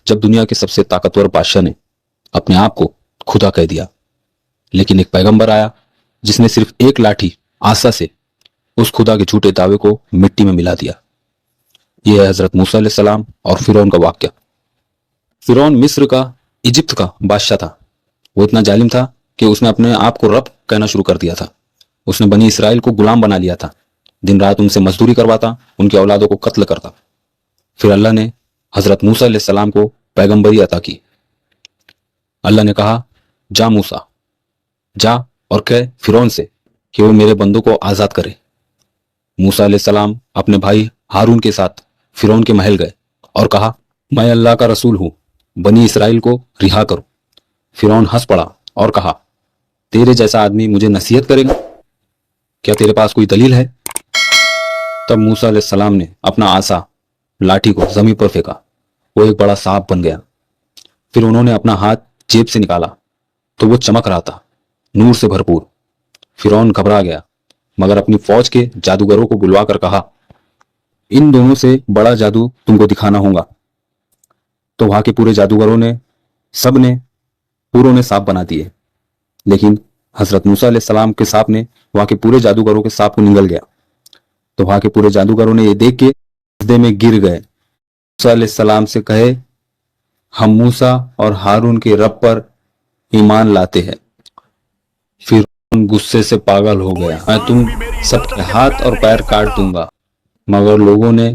جب دنیا کے سب سے طاقتور بادشاہ نے اپنے آپ کو خدا کہہ دیا، لیکن ایک پیغمبر آیا جس نے صرف ایک لاٹھی آسا سے اس خدا کے جھوٹے دعوے کو مٹی میں ملا دیا۔ یہ ہے حضرت موسیٰ علیہ السلام اور فرعون کا واقعہ۔ فرعون مصر کا، ایجپت کا بادشاہ تھا۔ وہ اتنا ظالم تھا کہ اس نے اپنے آپ کو رب کہنا شروع کر دیا تھا۔ اس نے بنی اسرائیل کو غلام بنا لیا تھا، دن رات ان سے مزدوری کرواتا، ان کی اولادوں کو قتل کرتا۔ پھر اللہ نے حضرت موسیٰ علیہ السلام کو پیغمبری عطا کی۔ اللہ نے کہا، جا موسیٰ، جا اور کہہ فرعون سے کہ وہ میرے بندوں کو آزاد کرے۔ موسیٰ علیہ السلام اپنے بھائی ہارون کے ساتھ فرعون کے محل گئے اور کہا، میں اللہ کا رسول ہوں، بنی اسرائیل کو رہا کرو۔ فرعون ہنس پڑا اور کہا، تیرے جیسا آدمی مجھے نصیحت کرے گا؟ کیا تیرے پاس کوئی دلیل ہے؟ تب موسیٰ علیہ السلام نے اپنا عصا، لاٹھی کو زمین پر پھینکا، وہ ایک بڑا سانپ بن گیا۔ پھر انہوں نے اپنا ہاتھ جیب سے نکالا تو وہ چمک رہا تھا، نور سے بھرپور۔ فرعون گھبرا گیا، مگر اپنی فوج کے جادوگروں کو بلوا کر کہا، ان دونوں سے بڑا جادو تم کو دکھانا ہوگا۔ تو وہاں کے پورے جادوگروں نے، سب نے، پوروں نے سانپ بنا دیے، لیکن حضرت موسیٰ علیہ السلام کے سانپ نے وہاں کے پورے جادوگروں کے سانپ کو نگل گیا۔ تو وہاں کے پورے جادوگروں نے یہ دیکھ کے سجدے میں گر گئے۔ موسیٰ علیہ السلام سے کہے، ہم موسیٰ اور ہارون کے رب پر ایمان لاتے ہیں۔ پھر غصے سے پاگل ہو گیا، میں تم سب کے ہاتھ اور پیر کاٹ دوں گا۔ مگر لوگوں نے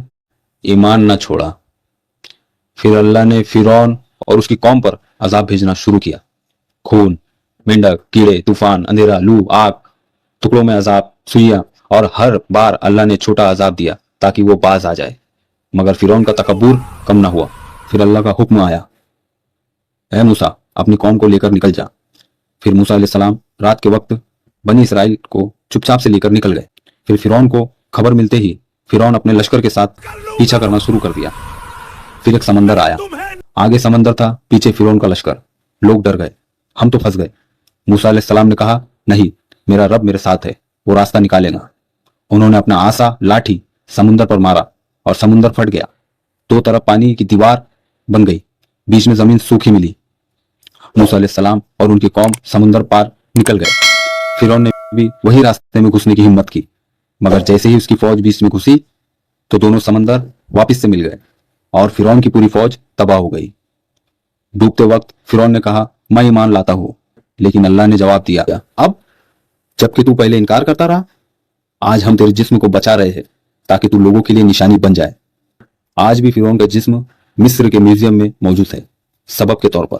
ایمان نہ چھوڑا۔ پھر اللہ نے فرعون اور اس کی قوم پر عذاب بھیجنا شروع کیا، خون، مینڈک، کیڑے، طوفان، اندھیرا، لو، آگ، ٹکڑوں میں عذاب، سوئیاں، اور ہر بار اللہ نے چھوٹا عذاب دیا تاکہ وہ باز آ جائے۔ مگر فرعون کا تکبر کم نہ ہوا۔ پھر اللہ کا حکم آیا، اے موسیٰ، اپنی قوم کو لے کر نکل جا۔ پھر موسیٰ علیہ السلام رات کے وقت بنی اسرائیل کو چپ چاپ سے لے کر نکل گئے۔ پھر فرعون کو خبر ملتے ہی فرعون اپنے لشکر کے ساتھ پیچھا کرنا شروع کر دیا۔ پھر ایک سمندر آیا، آگے سمندر تھا، پیچھے فرعون کا لشکر۔ لوگ ڈر گئے، ہم تو پھنس گئے۔ موسیٰ علیہ السلام نے کہا، نہیں، میرا رب میرے ساتھ ہے، وہ راستہ نکالے گا۔ انہوں نے اپنا عصا، لاٹھی سمندر پر مارا اور سمندر پھٹ گیا، دو طرف پانی کی دیوار بن گئی، بیچ میں زمین سوکھی ملی۔ موسیٰ علیہ السلام اور ان کی قوم سمندر پار نکل گئے۔ فرعون نے بھی وہی راستے میں گھسنے کی ہمت کی، مگر جیسے ہی اس کی فوج بیچ میں گھسی تو دونوں سمندر واپس سے مل گئے اور فرعون کی پوری فوج تباہ ہو گئی۔ ڈوبتے وقت فرعون نے کہا، میں ایمان لاتا ہوں، لیکن اللہ نے جواب دیا، اب جبکہ تو پہلے انکار کرتا رہا، آج ہم تیرے جسم کو بچا رہے ہیں تاکہ تو لوگوں کے لیے نشانی بن جائے۔ آج بھی فرعون کا جسم مصر کے میوزیم میں موجود ہے، سبب کے طور پر۔